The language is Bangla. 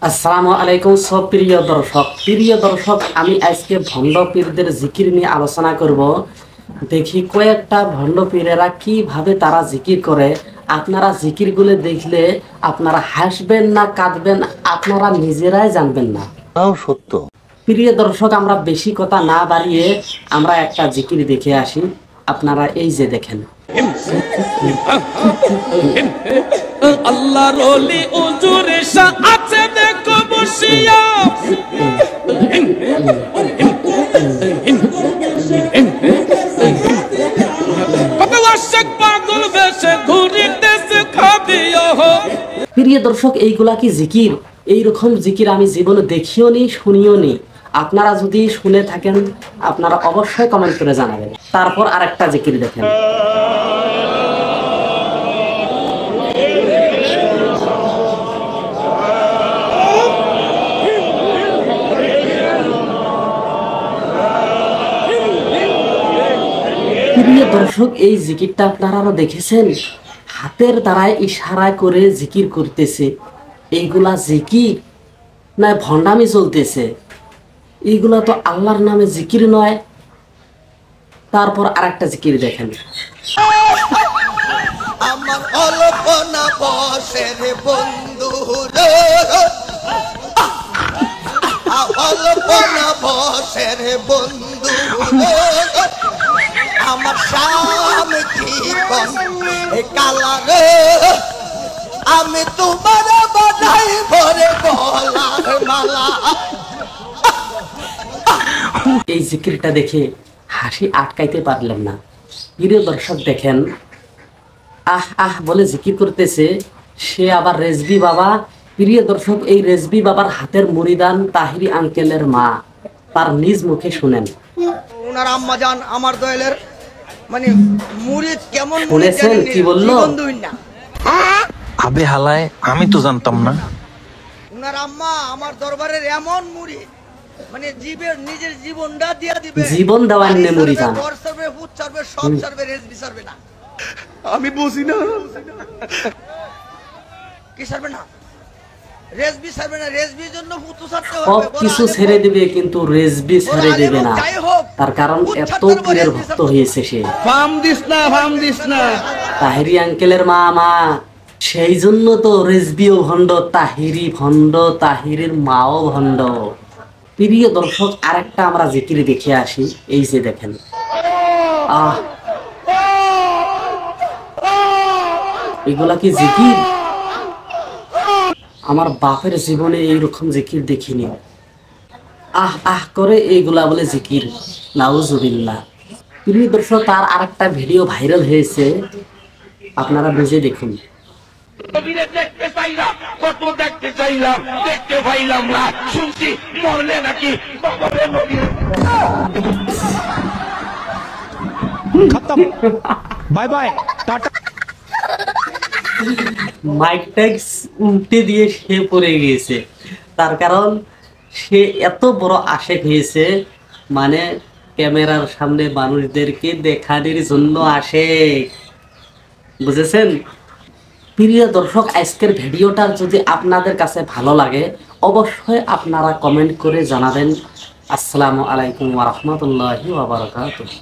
আসসালামু আলাইকুম সব প্রিয় দর্শক আমি আজকে ভণ্ড পীরদের জিকির নিয়ে আলোচনা করব। দেখি কয়েকটা ভণ্ড পীরেরা কিভাবে তারা জিকির করে। আপনারা জিকিরগুলো দেখলে আপনারা হাসবেন না কাঁদবেন আপনারা নিজেরাই জানবেন না। তাও সত্য। প্রিয় দর্শক, আমরা বেশি কথা না বাড়িয়ে আমরা একটা জিকির দেখে আসি। আপনারা এই যে দেখেন, আল্লাহর ওলি হুজুরে শাহ আছে দেখো বসিয়া, পাগল বেশে ঘুরিতেছে খাবিও। প্রিয় দর্শক, এইগুলা কি জিকির? এইরকম জিকির আমি জীবনে দেখিও নি, শুনিও নি। আপনারা যদি শুনে থাকেন আপনারা অবশ্যই কমেন্ট করে জানাবেন। তারপর আরেকটা জিকির দেখেন, প্রিয় দর্শক, এই জিকিরটা আপনারা আরো দেখেছেন? হাতের দ্বারায় ইশারা করে জিকির করতেছে। এইগুলা জিকির না ভণ্ডামি চলতেছে? এইগুলা তো আল্লাহর নামে জিকির নয়। তারপর আরেকটা জিকির দেখেন, আমার অল্পনা বসের বন্ধু রে, অল্পনা বসের বন্ধু রে, আমার স্বামী জীবন কালা রে, আমি তোমার বানাই ভরে গলার মালা। এই জিকিরটা দেখে হাসি আটকাইতে পারলাম না। প্রিয় দর্শক দেখেন, আহ আহ বলে জিকির করতেছে সে আবার রেজবি বাবা। প্রিয় দর্শক, এই রেজবি বাবার হাতের মুরিদান তাহিরি আঙ্কেলের মা, তার নিজ মুখে শুনেন। ওনার আম্মা জান আমার দয়ালের মানে মুরিদ কেমন শুনেছেন কি বললো? আবে হালায়, আমি তো জানতাম না। ওনার আম্মা আমার দরবারের এমন মুরিদ মানে জীবের নিজের জীবনটা দিয়া দিবে, জীবন দেওয়ার নে মুরিদান। ঘর সার্ভে ফুড সার্ভে সব সার্ভে রেজবি সার্ভে না। আমি বুঝি না কি সার্ভে না, রেজবি সার্ভে না, রেজবির জন্য ফুতু সারতে হবে। সব কিছু ছেড়ে দিবে কিন্তু রেজবি ছেড়ে দিবে না। তার কারণ এত পীরের ভক্ত হয়েছে সে। ফাম দিস না তাহিরি আঙ্কেলের মা মা, সেই জন্য তো রেজবিও ভণ্ড, তাহিরি ভণ্ড, তাহিরের মাও ভণ্ড। প্রিয় দর্শক, আরেকটা আমরা জিকির দেখে আসি। এই যে দেখেন, আহ এগুলা কি জিকির? আমার বাপের জীবনে এইরকম জিকির দেখিনি। আহ আহ করে এইগুলা বলে জিকির, নাউজুবিল্লাহ। প্রিয় দর্শক, তার আরেকটা ভিডিও ভাইরাল হয়েছে, আপনারা বুঝে দেখুন। দেখতে চাইলাম, কত দেখতে চাইলাম, দেখতে পাইলাম না, শুনছি মরলে নাকি খতম, বাই বাই, টাটা। মাইক ট্যাক্স উল্টে দিয়ে সে পড়ে গিয়েছে। তার কারণ সে এত বড় আশেক হয়েছে, মানে ক্যামেরার সামনে মানুষদেরকে দেখানোর জন্য আসে, বুঝেছেন? প্রিয় দর্শক, আজকের ভিডিওটা যদি আপনাদের কাছে ভালো লাগে অবশ্যই আপনারা কমেন্ট করে জানাবেন। আসসালামু আলাইকুম ওয়া রাহমাতুল্লাহি ওয়া বারাকাতুহু।